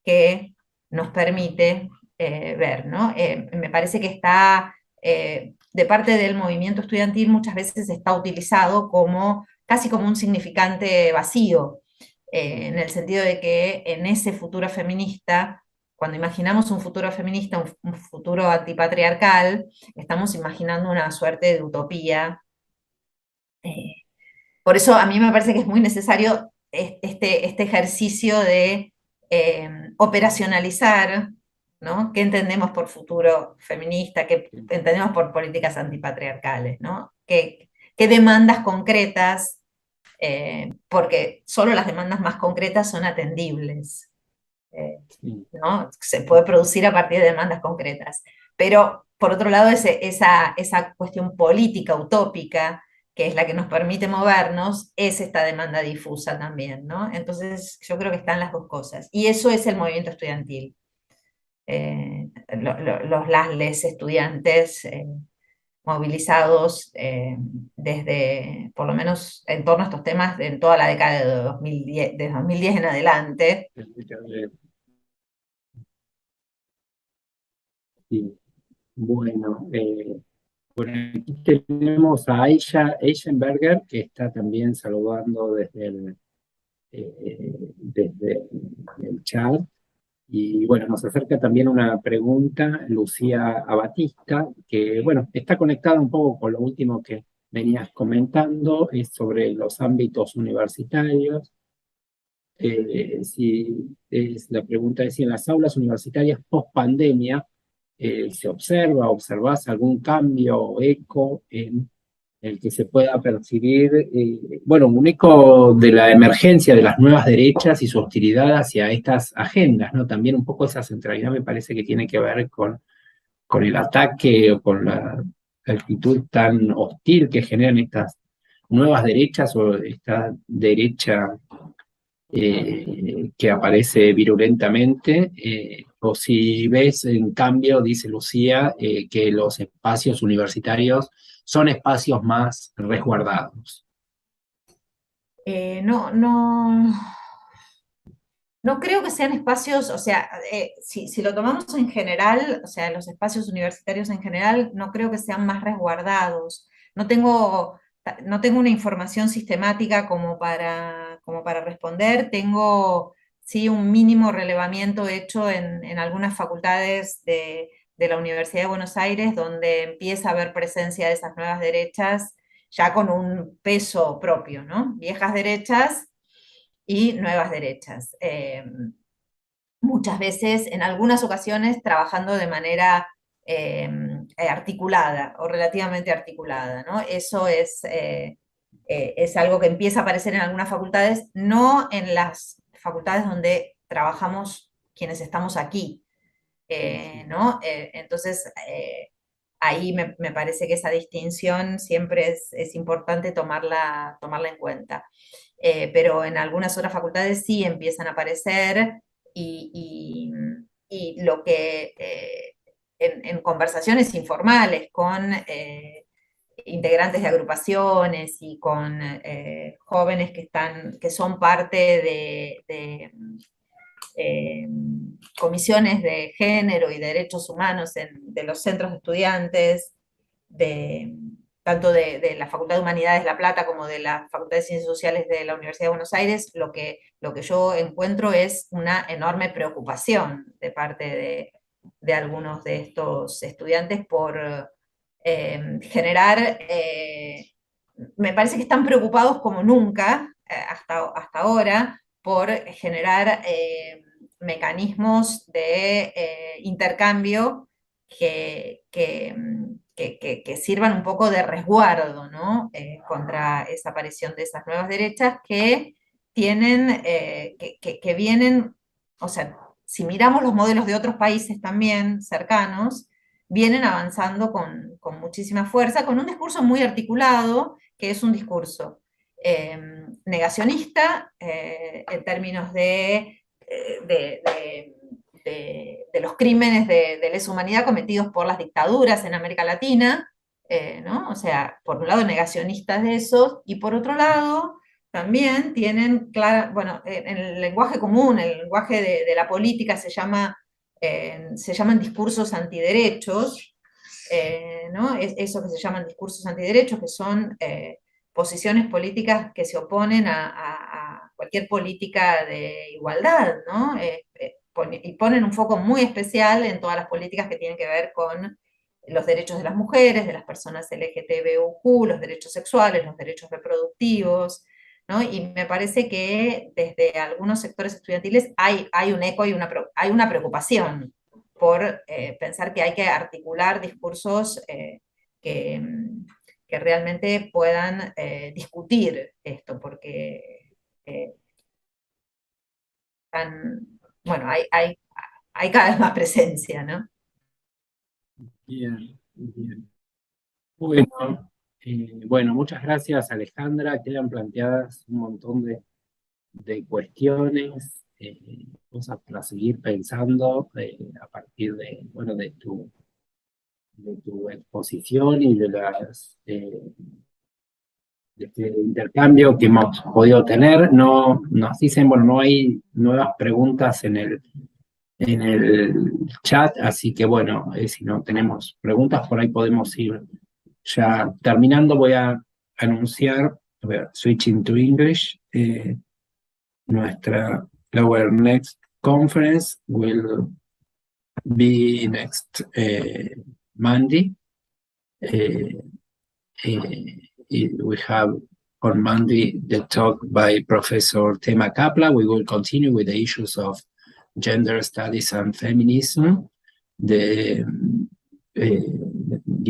que nos permite ver, ¿no? Me parece que está, de parte del movimiento estudiantil, muchas veces está utilizado como casi como un significante vacío, en el sentido de que en ese futuro feminista, cuando imaginamos un futuro feminista, un futuro antipatriarcal, estamos imaginando una suerte de utopía. Por eso a mí me parece que es muy necesario este ejercicio de operacionalizar, ¿no? ¿Qué entendemos por futuro feminista? ¿Qué entendemos por políticas antipatriarcales? ¿No? ¿Qué demandas concretas? Porque solo las demandas más concretas son atendibles. ¿No? Se puede producir a partir de demandas concretas. Pero por otro lado, esa cuestión política utópica, que es la que nos permite movernos, es esta demanda difusa también, ¿no? Entonces, yo creo que están las dos cosas. Y eso es el movimiento estudiantil. Les estudiantes movilizados desde, por lo menos en torno a estos temas, en toda la década de 2010 en adelante. Sí. Bueno, aquí tenemos a Aisha Eisenberger, que está también saludando desde el chat. Y bueno, nos acerca también una pregunta, Lucía Abatista, que bueno, está conectada un poco con lo último que venías comentando, es sobre los ámbitos universitarios. La pregunta es si en las aulas universitarias post pandemia observás algún cambio o eco en el que se pueda percibir, bueno, un eco de la emergencia de las nuevas derechas y su hostilidad hacia estas agendas, ¿no? También un poco esa centralidad me parece que tiene que ver con el ataque o con la actitud tan hostil que generan estas nuevas derechas o esta derecha que aparece virulentamente, o si ves, en cambio, dice Lucía, que los espacios universitarios son espacios más resguardados. No creo que sean espacios, o sea, si lo tomamos en general, o sea, los espacios universitarios en general, no creo que sean más resguardados. No tengo una información sistemática como para responder. Tengo, sí, un mínimo relevamiento hecho en algunas facultades de la Universidad de Buenos Aires, donde empieza a haber presencia de esas nuevas derechas ya con un peso propio, ¿no? Viejas derechas y nuevas derechas. Muchas veces, en algunas ocasiones, trabajando de manera articulada o relativamente articulada, ¿no? Eso es algo que empieza a aparecer en algunas facultades, no en las facultades donde trabajamos quienes estamos aquí, ¿no? Entonces, ahí me parece que esa distinción siempre es importante tomarla en cuenta. Pero en algunas otras facultades sí empiezan a aparecer y lo que en conversaciones informales con integrantes de agrupaciones y con jóvenes que son parte de comisiones de género y derechos humanos de los centros de estudiantes, tanto de la Facultad de Humanidades La Plata como de la Facultad de Ciencias Sociales de la Universidad de Buenos Aires, lo que yo encuentro es una enorme preocupación de parte de algunos de estos estudiantes por generar, me parece que están preocupados como nunca, hasta ahora, por generar mecanismos de intercambio que sirvan un poco de resguardo, ¿no? Contra esa aparición de esas nuevas derechas que tienen, que vienen, o sea, si miramos los modelos de otros países también cercanos, vienen avanzando con muchísima fuerza, con un discurso muy articulado, que es un discurso negacionista en términos de los crímenes de lesa humanidad cometidos por las dictaduras en América Latina, ¿no? O sea, por un lado negacionistas de eso, y por otro lado también tienen bueno, en el lenguaje común, el lenguaje de la política se llaman discursos antiderechos, ¿no? Eso que se llaman discursos antiderechos, que son posiciones políticas que se oponen a cualquier política de igualdad, ¿no? Y ponen un foco muy especial en todas las políticas que tienen que ver con los derechos de las mujeres, de las personas LGTB+, los derechos sexuales, los derechos reproductivos, ¿no? Y me parece que desde algunos sectores estudiantiles hay un eco y hay una preocupación por pensar que hay que articular discursos que, que realmente puedan discutir esto, porque bueno, hay cada vez más presencia, ¿no? Bien, bien. Bueno, bueno, muchas gracias, Alejandra. Quedan planteadas un montón de cuestiones, cosas para seguir pensando a partir de, bueno, de tu exposición y de este intercambio que hemos podido tener. No, nos dicen, bueno, no hay nuevas preguntas en el chat, así que bueno, si no tenemos preguntas, por ahí podemos ir ya terminando. Voy a anunciar, a ver, switching to English, our next conference will be next Monday. We have on Monday the talk by Professor Tema Kaplan. We will continue with the issues of gender studies and feminism. Give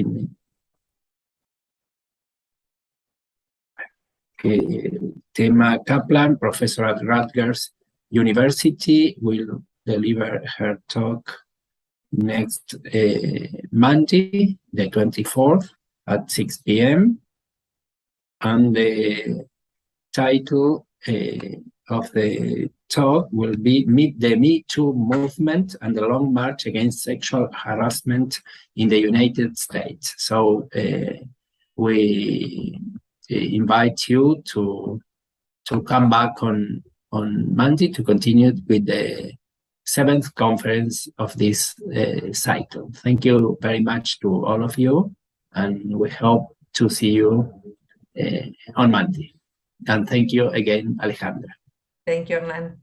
me. Tema Kaplan, professor at Rutgers University, will deliver her talk next Monday, the 24th at 6 p.m. And the title of the talk will be the Me Too Movement and the Long March Against Sexual Harassment in the United States. So we invite you to come back on Monday to continue with the 7th conference of this cycle. Thank you very much to all of you, and we hope to see you on Monday. And thank you again, Alejandra. Thank you, Hernan.